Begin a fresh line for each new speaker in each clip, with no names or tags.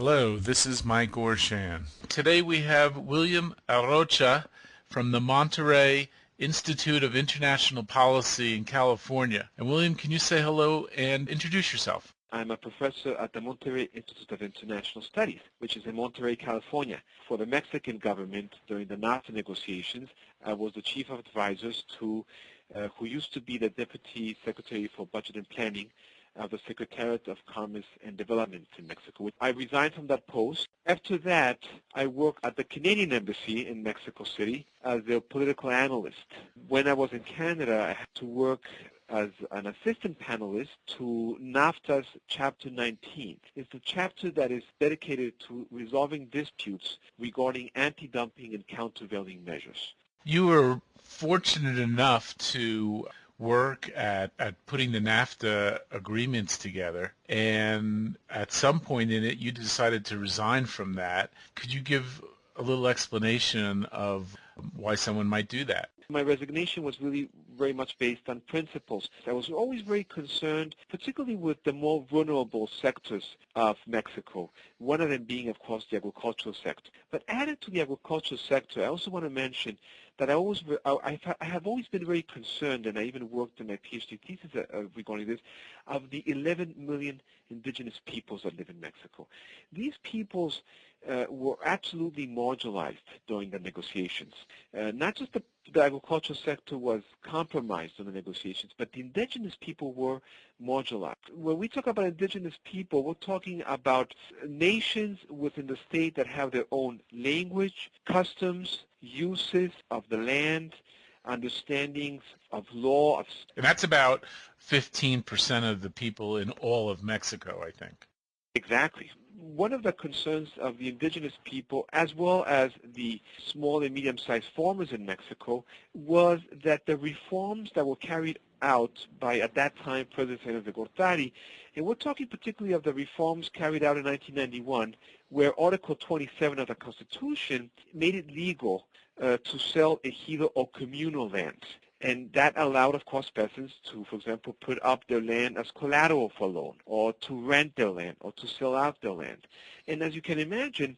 Hello, this is Mike Orshan. Today we have William Arrocha from the Monterey Institute of International Policy in California. And William, can you say hello and introduce yourself?
I'm a professor at the Monterey Institute of International Studies, which is in Monterey, California. For the Mexican government during the Nafta negotiations, I was the chief of advisors to who used to be the Deputy Secretary for Budget and Planning of the Secretariat of Commerce and Development in Mexico. I resigned from that post. After that, I worked at the Canadian Embassy in Mexico City as a political analyst. When I was in Canada, I had to work as an assistant panelist to Nafta's Chapter 19. It's the chapter that is dedicated to resolving disputes regarding anti-dumping and countervailing measures.
You were fortunate enough to work at putting the NAFTA agreements together, and at some point in it you decided to resign from that. Could you give a little explanation of why someone might do that?
My resignation was really very much based on principles. I was always very concerned, particularly with the more vulnerable sectors of Mexico, one of them being, of course, the agricultural sector. But added to the agricultural sector, I also want to mention that I have always been very concerned, and I even worked in my PhD thesis regarding this, of the 11 million indigenous peoples that live in Mexico. These peoples were absolutely marginalized during the negotiations. Not just the agricultural sector was compromised in the negotiations, but the indigenous people were marginalized. When we talk about indigenous people, we're talking about nations within the state that have their own language, customs, uses of the land, understandings of law.
And that's about 15% of the people in all of Mexico, I think.
Exactly. One of the concerns of the indigenous people, as well as the small and medium-sized farmers in Mexico, was that the reforms that were carried out by, at that time, President Salinas de Gortari, and we're talking particularly of the reforms carried out in 1991, where Article 27 of the Constitution made it legal to sell ejido or communal land. And that allowed, of course, peasants to, for example, put up their land as collateral for a loan, or to rent their land, or to sell out their land. And as you can imagine,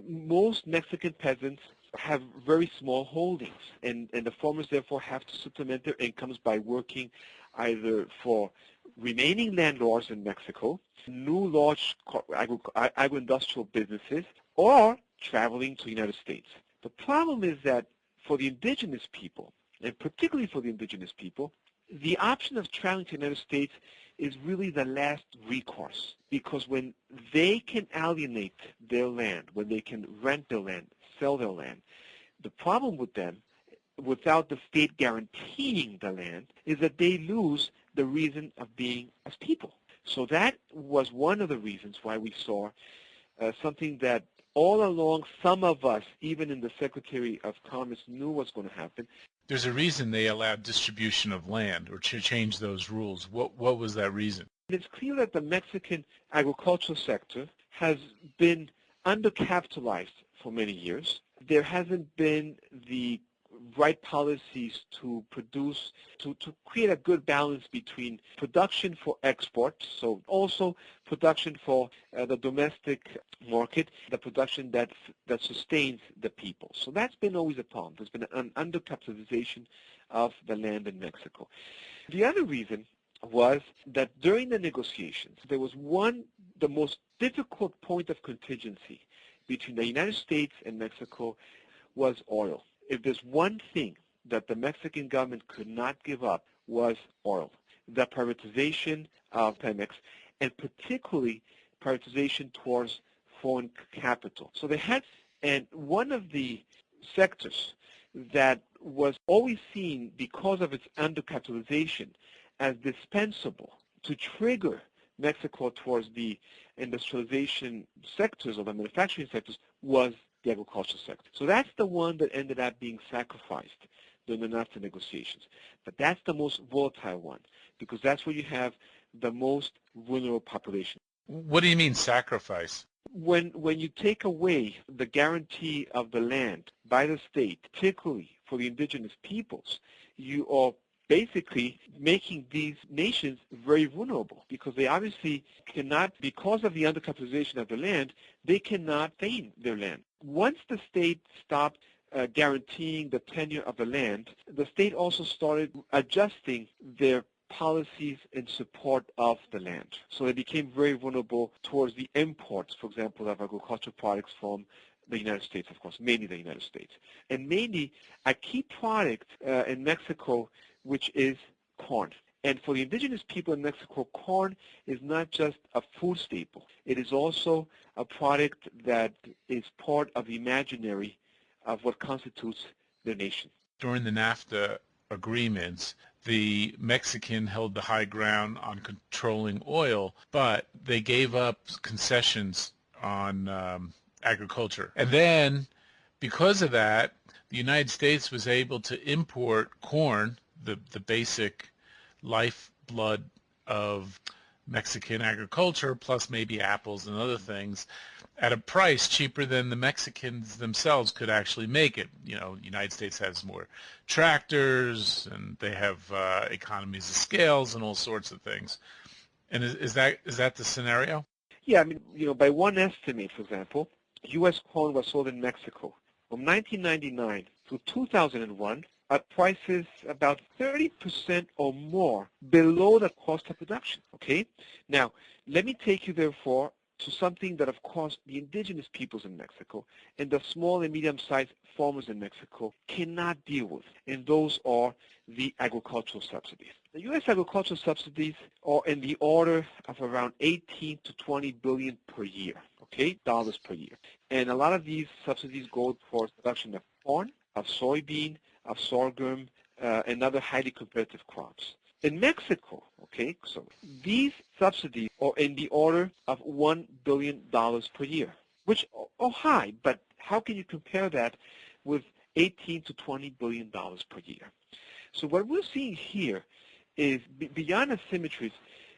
most Mexican peasants have very small holdings, and the farmers therefore have to supplement their incomes by working either for remaining landlords in Mexico, new large agro-industrial businesses, or traveling to the United States. The problem is that for the indigenous people, and particularly for the indigenous people, the option of traveling to the United States is really the last recourse, because when they can alienate their land, when they can rent their land, sell their land, the problem with them, without the state guaranteeing the land, is that they lose the reason of being as people. So that was one of the reasons why we saw something that all along some of us, even in the Secretary of Commerce, knew was going to happen.
There's a reason they allowed distribution of land, or to change those rules. What was that reason?
It's clear that the Mexican agricultural sector has been undercapitalized for many years. There hasn't been the right policies to produce, to create a good balance between production for export, so also production for the domestic market, the production that sustains the people. So that's been always a problem. There's been an undercapitalization of the land in Mexico. The other reason was that during the negotiations, there was the most difficult point of contingency between the United States and Mexico was oil. If there's one thing that the Mexican government could not give up was oil, the privatization of Pemex, and particularly privatization towards foreign capital. So they had, and one of the sectors that was always seen because of its undercapitalization as dispensable to trigger Mexico towards the industrialization sectors or the manufacturing sectors was the agricultural sector. So that's the one that ended up being sacrificed during the NAFTA negotiations. But that's the most volatile one, because that's where you have the most vulnerable population.
What do you mean sacrifice?
When you take away the guarantee of the land by the state, particularly for the indigenous peoples, you are basically making these nations very vulnerable because they obviously cannot, because of the undercapitalization of the land, they cannot gain their land. Once the state stopped guaranteeing the tenure of the land, the state also started adjusting their policies in support of the land. So they became very vulnerable towards the imports, for example, of agricultural products from the United States, of course, mainly the United States. And mainly a key product in Mexico, which is corn. And for the indigenous people in Mexico, corn is not just a food staple. It is also a product that is part of the imaginary of what constitutes their nation.
During the NAFTA agreements, the Mexican held the high ground on controlling oil, but they gave up concessions on agriculture. And then, because of that, the United States was able to import corn, the basic lifeblood of Mexican agriculture, plus maybe apples and other things, at a price cheaper than the Mexicans themselves could actually make it. You know, the United States has more tractors, and they have economies of scales and all sorts of things. And is that the scenario?
Yeah, I mean, you know, by one estimate, for example, U.S. corn was sold in Mexico from 1999 to 2001 at prices about 30% or more below the cost of production, okay? Now, let me take you, therefore, to something that, of course, the indigenous peoples in Mexico and the small and medium-sized farmers in Mexico cannot deal with, and those are the agricultural subsidies. The U.S. agricultural subsidies are in the order of around 18 to 20 billion per year, okay, dollars per year. And a lot of these subsidies go towards production of corn, of soybean, of sorghum, and other highly competitive crops. In Mexico, okay, so these subsidies are in the order of $1 billion per year, which are high, but how can you compare that with 18 to 20 billion dollars per year? So what we're seeing here is beyond asymmetries,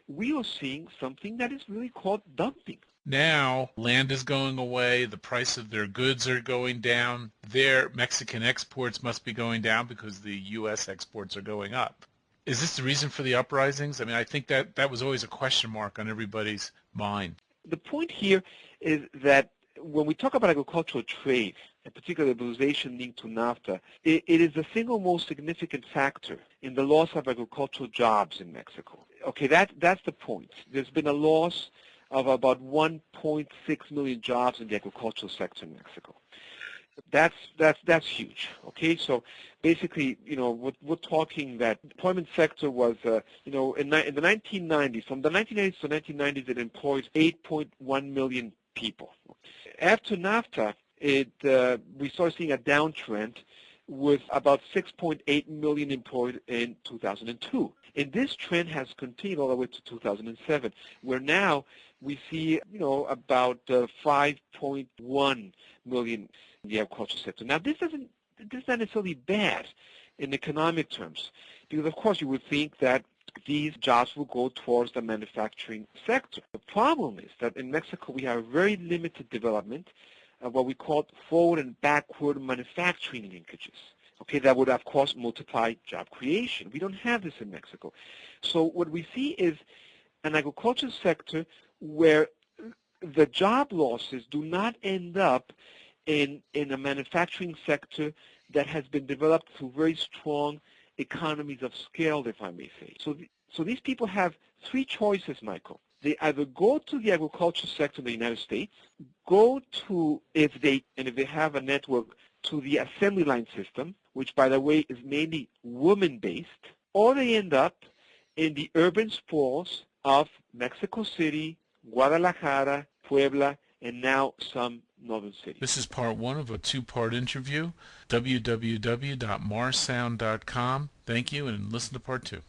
we are seeing something that is really called dumping.
Now, land is going away, the price of their goods are going down, their Mexican exports must be going down because the U.S. exports are going up. Is this the reason for the uprisings? I mean, I think that was always a question mark on everybody's mind.
The point here is that when we talk about agricultural trade, in particular the liberalization linked to Nafta, it is the single most significant factor in the loss of agricultural jobs in Mexico. Okay, that's the point. There's been a loss of about 1.6 million jobs in the agricultural sector in Mexico. That's huge. Okay, so basically, you know, we're talking that the employment sector was, you know, in the 1990s, from the 1980s to 1990s, it employed 8.1 million people. After NAFTA, we started seeing a downtrend with about 6.8 million employed in 2002. And this trend has continued all the way to 2007, where now we see, you know, about 5.1 million in the agricultural sector. Now, this is not necessarily bad in economic terms, because of course you would think that these jobs will go towards the manufacturing sector. The problem is that in Mexico we have very limited development of what we call forward and backward manufacturing linkages. Okay, that would of course multiply job creation. We don't have this in Mexico. So what we see is an agricultural sector where the job losses do not end up in a manufacturing sector that has been developed through very strong economies of scale, if I may say. So these people have three choices, Michael. They either go to the agricultural sector in the United States, go to, if they have a network, to the assembly line system, which, by the way, is mainly woman-based, or they end up in the urban sprawls of Mexico City, Guadalajara, Puebla, and now some northern cities.
This is part one of a two-part interview. www.marssound.com. Thank you, and listen to part two.